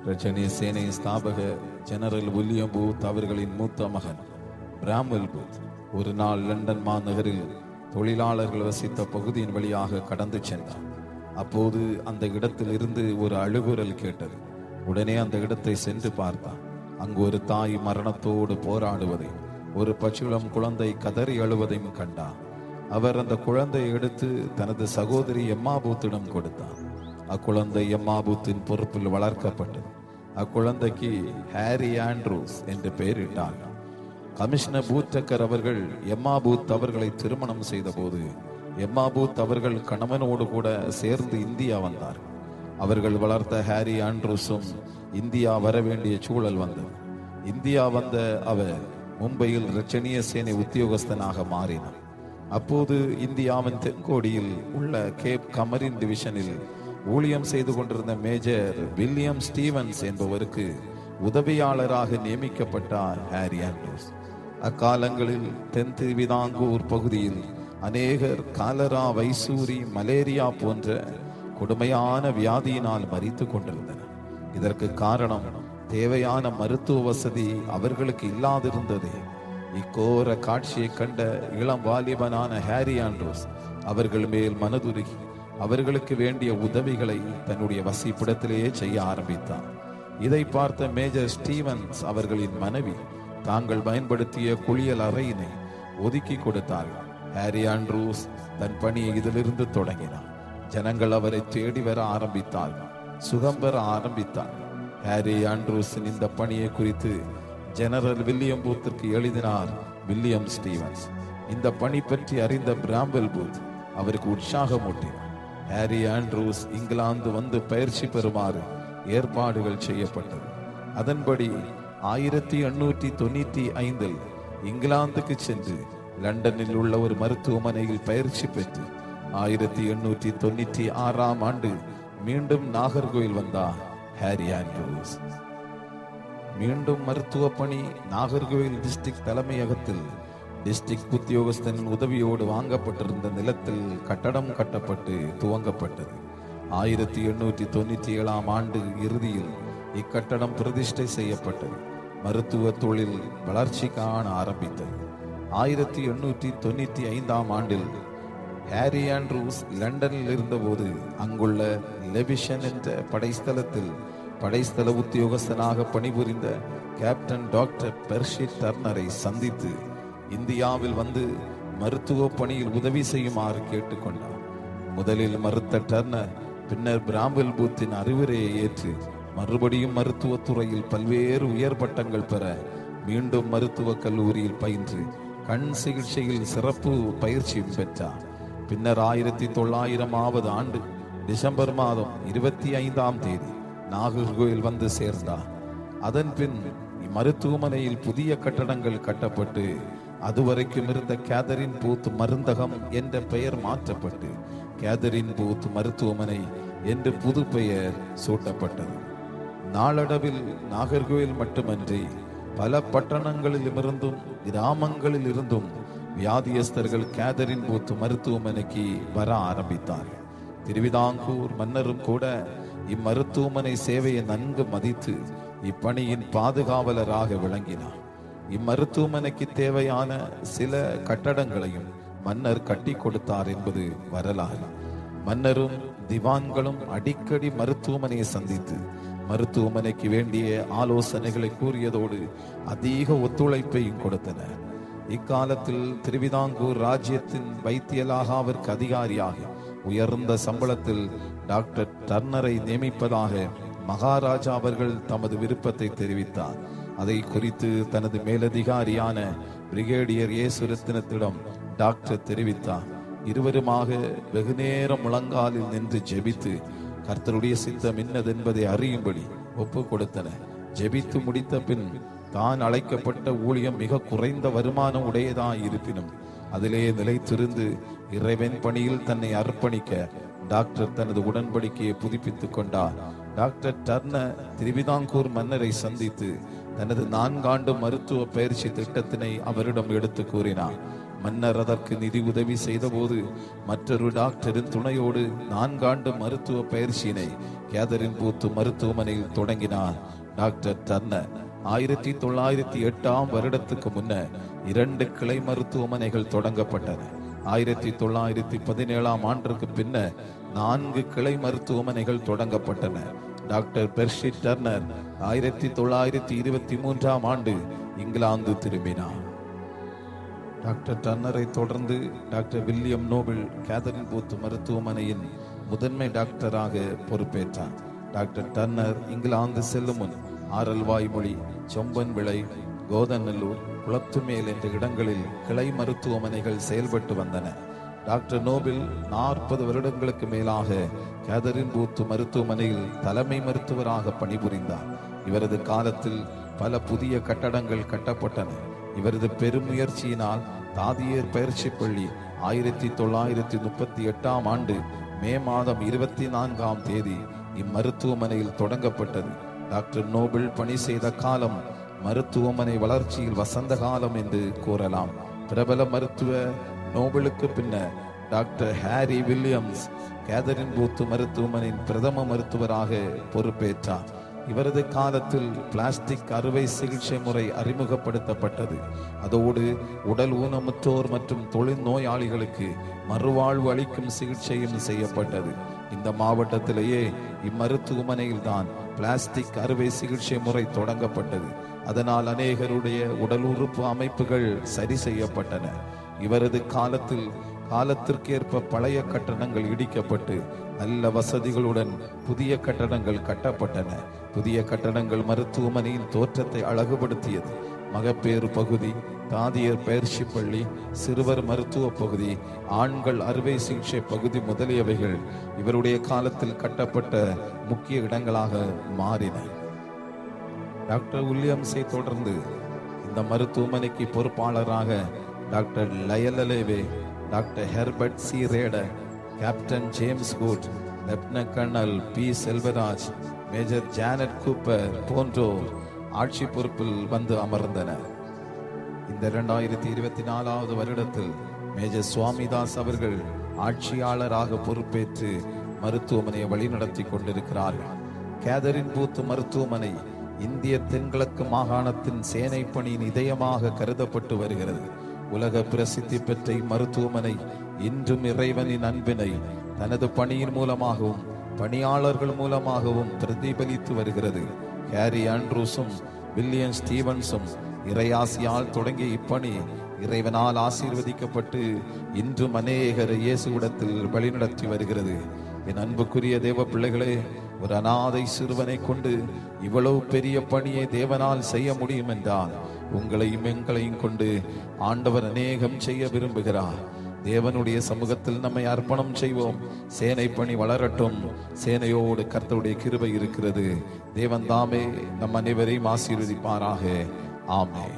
ரட்சணிய சேனை ஸ்தாபக general William booth அவர்களின் மூத்த மகன் பிராம்வெல் பூத் ஒரு நாள் லண்டன் மாநகரில் தொழிலாளர்கள் வசித்த பகுதியின் வழியாக கடந்து சென்றார். அப்போது அந்த இடத்தில் இருந்து ஒரு அழுகுரல் கேட்டது. உடனே அந்த இடத்தை சென்று பார்த்தார். அங்கு ஒரு தாய் மரணத்தோடு போராடுவதையும் ஒரு பச்சிளம் குழந்தை கதறி அழுவதையும் கண்டார். அவர் அந்த குழந்தையை எடுத்து தனது சகோதரி எம்மா பூத்திடம் கொடுத்தார். அக்குழந்தை எம்மா பூத்தின் பொறுப்பில் வளர்க்கப்பட்டது. அக்குழந்தைக்கு ஹாரி ஆண்ட்ரூஸ் என்று பெயரிட்டார். கமிஷனர் பூத்தக்கர் அவர்கள் எம்மா பூத் அவர்களை திருமணம் செய்த போது எம்மா பூத் அவர்கள் கணவனோடு கூட சேர்ந்து இந்தியா வந்தார். அவர்கள் வளர்த்த ஹாரி ஆண்ட்ரூஸும் இந்தியா வர வேண்டிய சூழல் வந்தது. இந்தியா வந்த அவர் மும்பையில் ரட்சணிய சேனை உத்தியோகஸ்தனாக மாறினார். அப்போது இந்தியாவின் தென்கோடியில் உள்ள கேப் கமரின் டிவிஷனில் ஊழியம் செய்து கொண்டிருந்த மேஜர் வில்லியம் ஸ்டீவன்ஸ் என்பவருக்கு உதவியாளராக நியமிக்கப்பட்டார் ஹாரி ஆண்ட்ரூஸ். அக்காலங்களில் தென் திருவிதாங்கூர் பகுதியில் அநேகர் காலரா, வைசூரி, மலேரியா போன்ற கொடுமையான வியாதியினால் மரித்து கொண்டிருந்தனர். இதற்கு காரணம் தேவையான மருத்துவ வசதி அவர்களுக்கு இல்லாதிருந்ததே. இக்கோர காட்சியை கண்ட இளம் வாலிபனான ஹாரி ஆண்ட்ரூஸ் அவர்கள் மேல் மனதுருகி அவர்களுக்கு வேண்டிய உதவிகளை தன்னுடைய வசிப்பிடத்திலேயே செய்ய ஆரம்பித்தார். இதை பார்த்த மேஜர் ஸ்டீவன்ஸ் அவர்களின் மனைவி தாங்கள் பயன்படுத்திய குளியல் அறையினை ஒதுக்கி கொடுத்தார்கள். ஹாரி ஆண்ட்ரூஸ் தன் பணியை இதிலிருந்து தொடங்கினார். ஜனங்கள் அவரை தேடி வர ஆரம்பித்தார்கள், சுகம் பெற ஆரம்பித்தார்கள். ஹாரி ஆண்ட்ரூஸின் இந்த பணியை குறித்து ஜெனரல் வில்லியம் பூத்திற்கு எழுதினார் வில்லியம் ஸ்டீவன்ஸ். இந்த பணி பற்றி அறிந்த பிராம்வெல் பூத் அவருக்கு உற்சாகமூட்டினார். ஹாரி ஆண்ட்ரூஸ் இங்கிலாந்து வந்து பயிற்சி பெறுமாறு ஏற்பாடுகள் செய்யப்பட்டது. அதன்படி 1895 இங்கிலாந்துக்கு சென்று லண்டனில் உள்ள ஒரு மருத்துவமனையில் பயிற்சி பெற்று 1896 மீண்டும் நாகர்கோவில் வந்தார் ஹாரி ஆண்ட்ரூஸ். மீண்டும் மருத்துவ பணி நாகர்கோவில் டிஸ்ட்ரிக்ட் தலைமையகத்தில் டிஸ்ட்ரிக்ட் உத்தியோகஸ்தனின் உதவியோடு வாங்கப்பட்டிருந்த நிலத்தில் கட்டடம் கட்டப்பட்டு துவங்கப்பட்டது. 1897 இறுதியில் இக்கட்டடம் பிரதிஷ்டை செய்யப்பட்டது. மருத்துவ தொழில் வளர்ச்சி காண ஆரம்பித்தது. 1895 ஹாரி ஆண்ட்ரூஸ் லண்டனில் இருந்தபோது அங்குள்ள லெவிஷன் என்ற படைஸ்தலத்தில் படைஸ்தல உத்தியோகஸ்தனாக பணிபுரிந்த கேப்டன் டாக்டர் பெர்ஷி டர்னரை சந்தித்து இந்தியாவில் வந்து மருத்துவ பணியில் உதவி செய்யுமாறு கேட்டுக்கொண்டார். முதலில் மறுத்த டர்னர் பின்னர் பிராம்வெல் பூத்தின் அறிவுரையை ஏற்று மறுபடியும் மருத்துவத்துறையில் பல்வேறு உயர் பட்டங்கள் பெற மீண்டும் மருத்துவக் கல்லூரியில் பயின்று கண் சிகிச்சையில் சிறப்பு பயிற்சியும் பெற்றார். பின்னர் 1900 டிசம்பர் மாதம் 25 நாகர்கோவில் வந்து சேர்ந்தார். அதன் பின் மருத்துவமனையில் புதிய கட்டடங்கள் கட்டப்பட்டு அதுவரைக்கும் இருந்த கேதரின் பூத் மருந்தகம் என்ற பெயர் மாற்றப்பட்டு கேதரின் பூத் மருத்துவமனை என்று புது பெயர் சூட்டப்பட்டது. நாளடைவில் நாகர்கோவில் மட்டுமன்றி பல பட்டணங்களிலிருந்தும் கிராமங்களில் இருந்தும் வியாதியஸ்தர்கள் கேதரின் பூத் மருத்துவமனைக்கு வர ஆரம்பித்தார்கள். திருவிதாங்கூர் மன்னரும் கூட இம்மருத்துவமனை சேவையை நன்கு மதித்து இப்பணியின் பாதுகாவலராக விளங்கினார். இம்மருத்துவமனைக்கு தேவையான சில கட்டடங்களையும் மன்னர் கட்டி கொடுத்தார் என்பது வரலாறு. மன்னரும் திவான்களும் அடிக்கடி மருத்துவமனையை சந்தித்து மருத்துவமனைக்கு வேண்டிய ஆலோசனைகளை கூறியதோடு அதிக ஒத்துழைப்பையும் கொடுத்தனர். இக்காலத்தில் திருவிதாங்கூர் ராஜ்யத்தின் வைத்தியலாகாவிற்கு அதிகாரியாக உயர்ந்த சம்பளத்தில் டாக்டர் டர்னரை நியமிப்பதாக மகாராஜா அவர்கள் தமது விருப்பத்தை தெரிவித்தார். அதை குறித்து தனது மேலதிகாரியான பிரிகேடியர் ஏசுரத்தினத்திடம் டாக்டர் தெரிவித்தார். இருவருமாக வெகுநேரம் முழங்காலில் நின்று ஜெபித்து கர்த்தருடைய சித்தம் என்னதென்பதை அறியும்படி ஒப்பு கொடுத்தனர். ஜெபித்து முடித்த பின் தான் அழைக்கப்பட்ட ஊழியம் மிக குறைந்த வருமானம் உடையதாய் இருப்பினும் அதிலே நிலைத்திருந்து இறைவன் பணியில் தன்னை அர்ப்பணிக்க டாக்டர் தனது உடன்படிக்கையை புதுப்பித்துக் கொண்டார். டாக்டர் டர்னர் திருவிதாங்கூர் மன்னரை சந்தித்து தனது 4 ஆண்டு மருத்துவ பயிற்சி திட்டத்தினை அவரிடம் எடுத்து கூறினார். மன்னர் அதற்கு நிதி உதவி செய்தபோது மற்றொரு டாக்டரின் துணையோடு 4 ஆண்டு மருத்துவ பயிற்சியினை கேதரின் பூத் மருத்துவமனையில் தொடங்கினார் டாக்டர் டர்னர். 1908 வருடத்துக்கு முன்னர் 2 கிளை மருத்துவமனைகள் தொடங்கப்பட்டன. 1917 ஆண்டிற்கு பின்னர் 4 கிளை மருத்துவமனைகள் தொடங்கப்பட்டன. டாக்டர் பெர்சி டர்னர் 1923 ஆண்டு இங்கிலாந்து திரும்பினார். டாக்டர் டர்னரை தொடர்ந்து doctor William Nobel Catherine booth மருத்துவமனையின் முதன்மை டாக்டராக பொறுப்பேற்றார். டாக்டர் டர்னர் இங்கிலாந்து செல்லும் முன் ஆரல்வாய்மொழி, செம்பன் விளை, கோதநல்லூர், குளத்துமேல் என்ற இடங்களில் கிளை மருத்துவமனைகள் செயல்பட்டு வந்தன. டாக்டர் நோபல் 40 வருடங்களுக்கு மேலாக கேதரின் பூத் மருத்துவமனையில் தலைமை மருத்துவராக பணிபுரிந்தார். இவரது காலத்தில் பல புதிய கட்டடங்கள் கட்டப்பட்டன. இவரது பெருமுயற்சியினால் தாதியர் பயிற்சி பள்ளி 1938 ஆண்டு மே மாதம் 24 இம்மருத்துவமனையில் தொடங்கப்பட்டது. டாக்டர் நோபல் பணி செய்த காலம் மருத்துவமனை வளர்ச்சியில் வசந்த காலம் என்று கூறலாம். பிரபல மருத்துவ நோபலுக்கு பின்னர் doctor Harry Williams Catherine booth மருத்துவமனையின் பிரதம மருத்துவராக பொறுப்பேற்றார். இவரது காலத்தில் பிளாஸ்டிக் அறுவை சிகிச்சை முறை அறிமுகப்படுத்தப்பட்டது. அதோடு உடல் ஊனமுற்றோர் மற்றும் தொழில் நோயாளிகளுக்கு மறுவாழ்வு அளிக்கும் சிகிச்சையும் செய்யப்பட்டது. இந்த மாவட்டத்திலேயே இம்மருத்துவமனையில் தான் பிளாஸ்டிக் அறுவை சிகிச்சை முறை தொடங்கப்பட்டது. அதனால் அநேகருடைய உடல் உறுப்பு அமைப்புகள் சரி செய்யப்பட்டன. இவரது காலத்தில் காலத்திற்கேற்ப பழைய கட்டடங்கள் இடிக்கப்பட்டு நல்ல வசதிகளுடன் புதிய கட்டடங்கள் கட்டப்பட்டன. புதிய கட்டடங்கள் மருத்துவமனையின் தோற்றத்தை அழகுபடுத்தியது. மகப்பேறு பகுதி, தாதியர் பயிற்சி பள்ளி, சிறுவர் மருத்துவ பகுதி, ஆண்கள் அறுவை சிகிச்சை பகுதி முதலியவைகள் இவருடைய காலத்தில் கட்டப்பட்ட முக்கிய இடங்களாக மாறின. டாக்டர் வில்லியம்ஸை தொடர்ந்து இந்த மருத்துவமனைக்கு பொறுப்பாளராக டாக்டர் லயலலேவே, doctor Herbert C Rader, captain James Good, lieutenant colonel P Selvaraj, major Janet Cooper போன்றோர் ஆட்சி பொறுப்பில் வந்து அமர்ந்தனர். இந்த 2024 வருடத்தில் மேஜர் சுவாமிதாஸ் அவர்கள் ஆட்சியாளராக பொறுப்பேற்று மருத்துவமனையை வழிநடத்தி கொண்டிருக்கிறார்கள். கேதரின் பூத் மருத்துவமனை இந்திய தென்கிழக்கு மாகாணத்தின் சேனை பணியின் இதயமாக கருதப்பட்டு வருகிறது. உலக பிரசித்தி பெற்ற இம்மருத்துவமனை இன்றும் இறைவனின் அன்பினை தனது பணியின் மூலமாகவும் பணியாளர்கள் மூலமாகவும் பிரதிபலித்து வருகிறது. ஹாரி ஆண்ட்ரூஸும் வில்லியம் ஸ்டீவன்ஸும் இறையாசியால் தொடங்கிய இப்பணி இறைவனால் ஆசீர்வதிக்கப்பட்டு இன்றும் அநேகரை இயேசுவிடத்தில் வழிநடத்தி வருகிறது. என் அன்புக்குரிய தேவ பிள்ளைகளே, ஒரு அனாதை சிறுவனை கொண்டு இவ்வளவு பெரிய பணியை தேவனால் செய்ய முடியும் என்றால் உங்களையும் எங்களையும் கொண்டு ஆண்டவர் அநேகம் செய்ய விரும்புகிறார். தேவனுடைய சமூகத்தில் நம்மை அர்ப்பணம் செய்வோம். சேனை பணி வளரட்டும். சேனையோடு கர்த்தருடைய கிருபை இருக்கிறது. தேவன் தாமே நம் அனைவரையும் ஆசீர்வதிப்பாராக. ஆமென்.